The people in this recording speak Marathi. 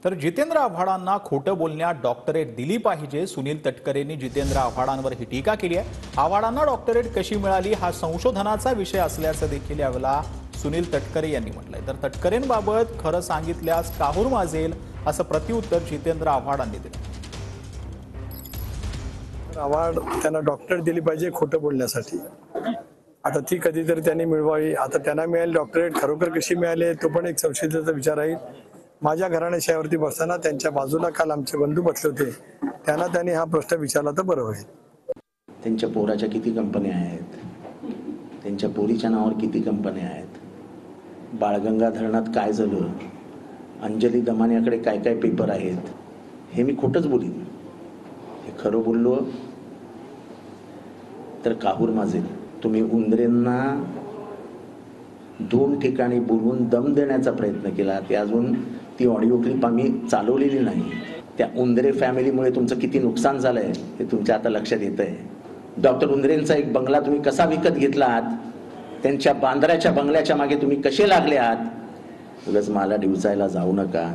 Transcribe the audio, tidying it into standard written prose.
तर जितेंद्र आव्हाडांना खोटं बोलण्यात डॉक्टरेट दिली पाहिजे. सुनील तटकरेंनी जितेंद्र आव्हाडांवर ही टीका केली आहे. आव्हाडांना डॉक्टरेट कशी मिळाली हा संशोधनाचा विषय असल्याचं देखील यावेळेला सुनील तटकरे यांनी म्हटलंय. तर तटकरेंबाबत खरं सांगितल्यास काहूर माजेल असं प्रत्युत्तर जितेंद्र आव्हाडांनी दिलं. आव्हाड त्यांना डॉक्टरेट दिली पाहिजे खोटं बोलण्यासाठी. आता ती कधीतरी त्यांनी मिळवावी. आता त्यांना मिळाली डॉक्टरेट खरोखर कशी मिळाली तो पण एक संशयिताचा विचार आहे. माझ्या घराण्याशावरती बसताना त्यांच्या बाजूला काल आमचे बंधू बसले होते. त्यांनी हा प्रश्न विचारला तर बरं होईल. त्यांच्या पोराच्या किती कंपन्या आहेत, त्यांच्या पोरीच्या नावावर किती कंपन्या आहेत, बाळगंगा धरणात काय झालं, अंजली दमानियाकडे काय काय पेपर आहेत, हे मी खोटंच बोलीन. हे खरं बोललो तर काहूर माजेल. तुम्ही उंदरेंना 2 ठिकाणी बोलवून दम देण्याचा प्रयत्न केला. ते अजून ती ऑडिओ क्लिप आम्ही चालवलेली नाही. त्या उंदरे फॅमिलीमुळे तुमचं किती नुकसान झालंय हे तुमच्या आता लक्षात येतंय. डॉक्टर उंदरेंचा एक बंगला तुम्ही कसा विकत घेतलात, त्यांच्या बांद्र्याच्या बंगल्याच्या मागे तुम्ही कसे लागले आहात. उगाच मला डिवचायला जाऊ नका.